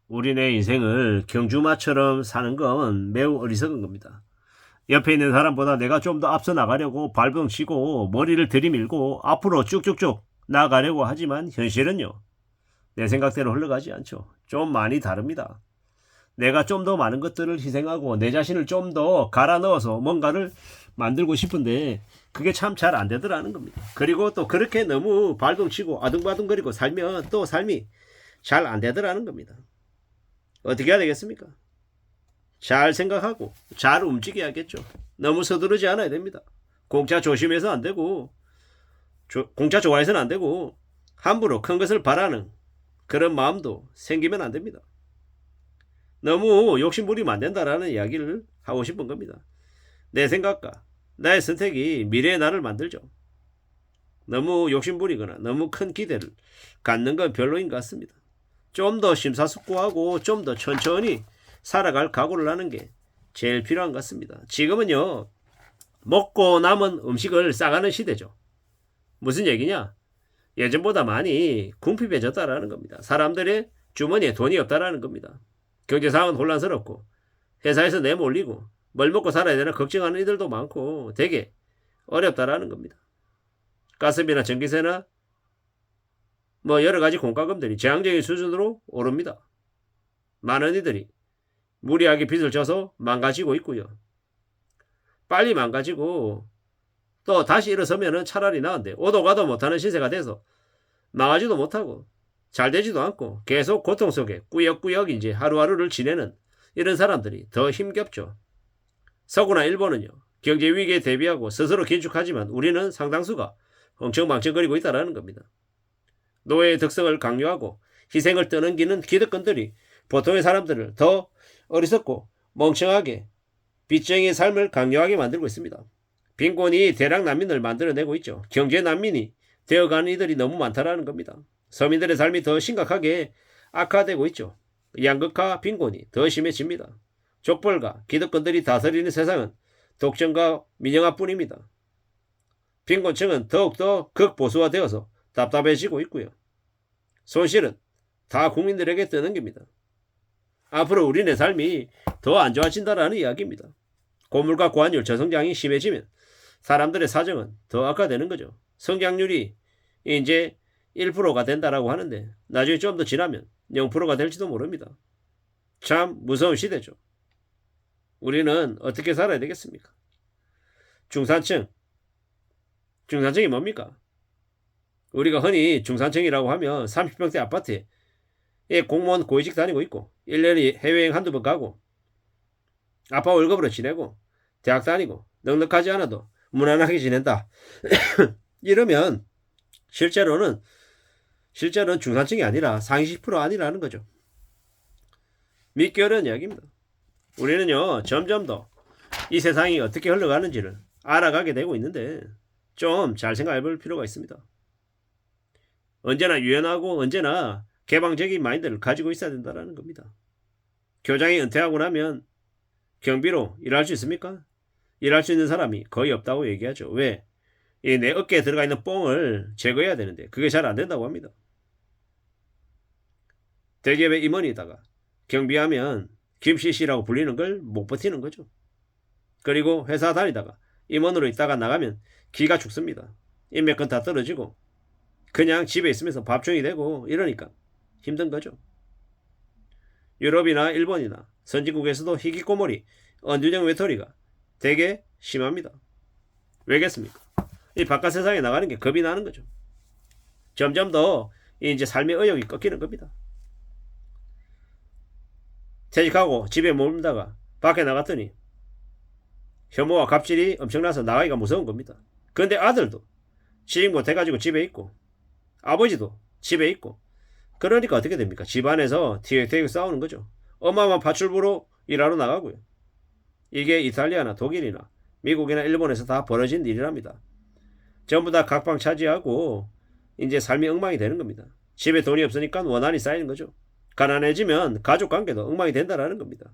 우리네 인생을 경주마처럼 사는 건 매우 어리석은 겁니다. 옆에 있는 사람보다 내가 좀 더 앞서 나가려고 발버둥 치고 머리를 들이밀고 앞으로 쭉쭉쭉 나가려고 하지만 현실은요, 내 생각대로 흘러가지 않죠. 좀 많이 다릅니다. 내가 좀 더 많은 것들을 희생하고 내 자신을 좀 더 갈아 넣어서 뭔가를 만들고 싶은데 그게 참 잘 안 되더라는 겁니다. 그리고 또 그렇게 너무 발버둥 치고 아둥바둥거리고 살면 또 삶이 잘 안 되더라는 겁니다. 어떻게 해야 되겠습니까? 잘 생각하고 잘 움직여야겠죠. 너무 서두르지 않아야 됩니다. 공짜 조심해서 안 되고 공짜 좋아해서는 안 되고 함부로 큰 것을 바라는 그런 마음도 생기면 안 됩니다. 너무 욕심부리면 안 된다라는 이야기를 하고 싶은 겁니다. 내 생각과 나의 선택이 미래의 나를 만들죠. 너무 욕심부리거나 너무 큰 기대를 갖는 건 별로인 것 같습니다. 좀 더 심사숙고하고 좀 더 천천히 살아갈 각오를 하는 게 제일 필요한 것 같습니다. 지금은요, 먹고 남은 음식을 싸가는 시대죠. 무슨 얘기냐? 예전보다 많이 궁핍해졌다라는 겁니다. 사람들의 주머니에 돈이 없다라는 겁니다. 경제 상황은 혼란스럽고 회사에서 내몰리고 뭘 먹고 살아야 되나 걱정하는 이들도 많고 되게 어렵다라는 겁니다. 가스비나 전기세나 뭐 여러 가지 공과금들이 재앙적인 수준으로 오릅니다. 많은 이들이 무리하게 빚을 져서 망가지고 있고요. 빨리 망가지고 또 다시 일어서면은 차라리 나은데 오도 가도 못하는 시세가 돼서 망하지도 못하고 잘 되지도 않고 계속 고통 속에 꾸역꾸역 이제 하루하루를 지내는 이런 사람들이 더 힘겹죠. 서구나 일본은요, 경제 위기에 대비하고 스스로 긴축하지만 우리는 상당수가 엉청망청거리고 있다는 겁니다. 노예의 덕성을 강요하고 희생을 떠넘기는 기득권들이 보통의 사람들을 더 어리석고 멍청하게 빚쟁이의 삶을 강요하게 만들고 있습니다. 빈곤이 대량 난민을 만들어내고 있죠. 경제 난민이 되어가는 이들이 너무 많다라는 겁니다. 서민들의 삶이 더 심각하게 악화되고 있죠. 양극화 빈곤이 더 심해집니다. 족벌과 기득권들이 다스리는 세상은 독점과 민영화뿐입니다. 빈곤층은 더욱더 극보수화되어서 답답해지고 있고요. 손실은 다 국민들에게 떠넘깁니다. 앞으로 우리네 삶이 더 안 좋아진다라는 이야기입니다. 고물가 고환율 저성장이 심해지면 사람들의 사정은 더 악화되는 거죠. 성장률이 이제 1%가 된다라고 하는데 나중에 좀 더 지나면 0%가 될지도 모릅니다. 참 무서운 시대죠. 우리는 어떻게 살아야 되겠습니까? 중산층이 뭡니까? 우리가 흔히 중산층이라고 하면 30평대 아파트에 공무원 고위직 다니고 있고 1년에 해외여행 한두 번 가고 아빠 월급으로 지내고 대학 다니고 넉넉하지 않아도 무난하게 지낸다. 이러면 실제로는 중산층이 아니라 상위 10% 아니라는 거죠. 믿기 어려운 이야기입니다. 우리는요, 점점 더 이 세상이 어떻게 흘러가는지를 알아가게 되고 있는데 좀 잘 생각해 볼 필요가 있습니다. 언제나 유연하고 언제나 개방적인 마인드를 가지고 있어야 된다는 겁니다. 교장이 은퇴하고 나면 경비로 일할 수 있습니까? 일할 수 있는 사람이 거의 없다고 얘기하죠. 왜? 내 어깨에 들어가 있는 뽕을 제거해야 되는데 그게 잘 안 된다고 합니다. 대기업의 임원이다가 경비하면 김씨씨라고 불리는 걸 못 버티는 거죠. 그리고 회사 다니다가 임원으로 있다가 나가면 기가 죽습니다. 인맥은 다 떨어지고 그냥 집에 있으면서 밥종이 되고 이러니까 힘든 거죠. 유럽이나 일본이나 선진국에서도 희귀꼬물이 언듈형 외톨이가 되게 심합니다. 왜겠습니까? 이 바깥 세상에 나가는 게 겁이 나는 거죠. 점점 더 이제 삶의 의욕이 꺾이는 겁니다. 퇴직하고 집에 머물다가 밖에 나갔더니 혐오와 갑질이 엄청나서 나가기가 무서운 겁니다. 그런데 아들도 취직 못해가지고 집에 있고 아버지도 집에 있고 그러니까 어떻게 됩니까? 집안에서 티격태격 싸우는 거죠. 엄마만 파출부로 일하러 나가고요. 이게 이탈리아나 독일이나 미국이나 일본에서 다 벌어진 일이랍니다. 전부 다 각방 차지하고 이제 삶이 엉망이 되는 겁니다. 집에 돈이 없으니까 원한이 쌓이는 거죠. 가난해지면 가족 관계도 엉망이 된다라는 겁니다.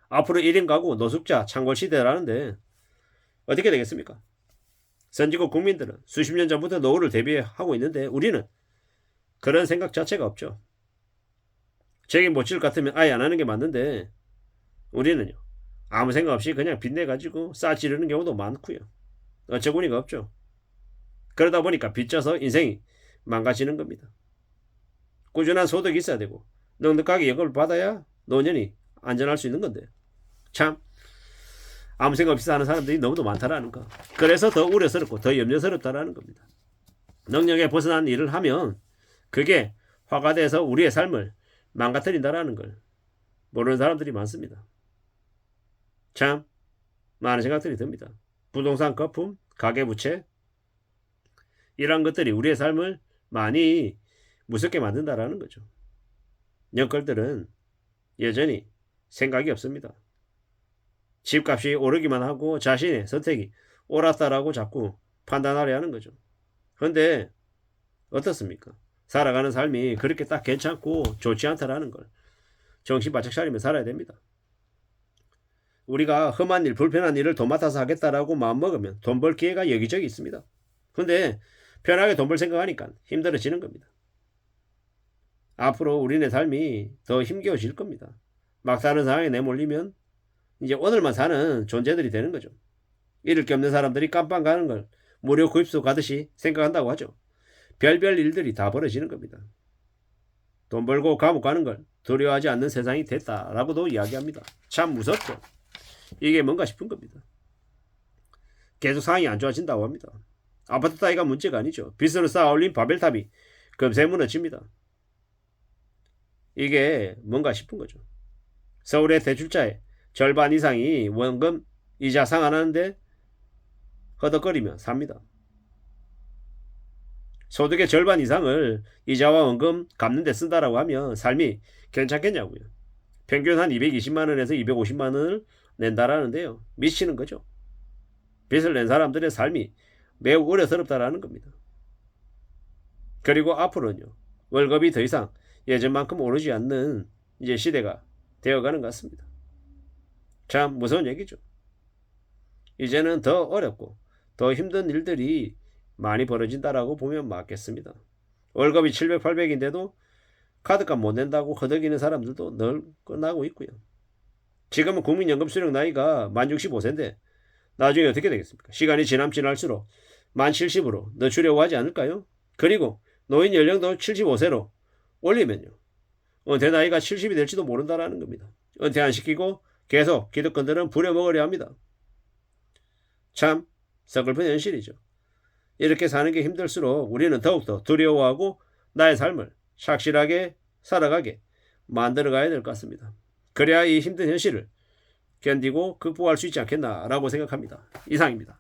앞으로 1인 가구 노숙자 창궐 시대라는데 어떻게 되겠습니까? 선진국 국민들은 수십 년 전부터 노후를 대비하고 있는데 우리는 그런 생각 자체가 없죠. 책임 못 질 것 같으면 아예 안 하는 게 맞는데 우리는요. 아무 생각 없이 그냥 빚내가지고 싸지르는 경우도 많고요. 어처구니가 없죠. 그러다 보니까 빚져서 인생이 망가지는 겁니다. 꾸준한 소득이 있어야 되고 넉넉하게 연금을 받아야 노년이 안전할 수 있는 건데 참 아무 생각 없이 사는 사람들이 너무도 많다라는 거. 그래서 더 우려스럽고 더 염려스럽다라는 겁니다. 능력에 벗어난 일을 하면 그게 화가 돼서 우리의 삶을 망가뜨린다라는 걸 모르는 사람들이 많습니다. 참 많은 생각들이 듭니다. 부동산 거품, 가계부채 이런 것들이 우리의 삶을 많이 무섭게 만든다라는 거죠. 영끌들은 여전히 생각이 없습니다. 집값이 오르기만 하고 자신의 선택이 옳았다라고 자꾸 판단하려 하는 거죠. 그런데 어떻습니까? 살아가는 삶이 그렇게 딱 괜찮고 좋지 않다라는 걸 정신 바짝 차리며 살아야 됩니다. 우리가 험한 일, 불편한 일을 도맡아서 하겠다라고 마음먹으면 돈 벌 기회가 여기저기 있습니다. 근데 편하게 돈 벌 생각하니까 힘들어지는 겁니다. 앞으로 우리네 삶이 더 힘겨워질 겁니다. 막 사는 상황에 내몰리면 이제 오늘만 사는 존재들이 되는 거죠. 잃을 게 없는 사람들이 깜빵 가는 걸 무료 구입소 가듯이 생각한다고 하죠. 별별 일들이 다 벌어지는 겁니다. 돈 벌고 감옥 가는 걸 두려워하지 않는 세상이 됐다라고도 이야기합니다. 참 무섭죠. 이게 뭔가 싶은 겁니다. 계속 상황이 안 좋아진다고 합니다. 아파트 따위가 문제가 아니죠. 빚으로 쌓아 올린 바벨탑이 금세 무너집니다. 이게 뭔가 싶은 거죠. 서울의 대출자의 절반 이상이 원금 이자 상환하는데 허덕거리며 삽니다. 소득의 절반 이상을 이자와 원금 갚는 데 쓴다라고 하면 삶이 괜찮겠냐고요. 평균 한 220만 원에서 250만 원을 낸다라는데요. 미치는 거죠. 빚을 낸 사람들의 삶이 매우 어려스럽다라는 겁니다. 그리고 앞으로는요. 월급이 더 이상 예전만큼 오르지 않는 이제 시대가 되어가는 것 같습니다. 참 무서운 얘기죠. 이제는 더 어렵고 더 힘든 일들이 많이 벌어진다라고 보면 맞겠습니다. 월급이 700, 800인데도 카드값 못 낸다고 허덕이는 사람들도 늘 끝나고 있고요. 지금은 국민연금 수령 나이가 만 65세인데 나중에 어떻게 되겠습니까? 시간이 지날수록 만 70으로 늦추려고 하지 않을까요? 그리고 노인 연령도 75세로 올리면요. 은퇴 나이가 70이 될지도 모른다라는 겁니다. 은퇴 안 시키고 계속 기득권들은 부려먹으려 합니다. 참 서글픈 현실이죠. 이렇게 사는 게 힘들수록 우리는 더욱더 두려워하고 나의 삶을 착실하게 살아가게 만들어가야 될 것 같습니다. 그래야 이 힘든 현실을 견디고 극복할 수 있지 않겠나라고 생각합니다. 이상입니다.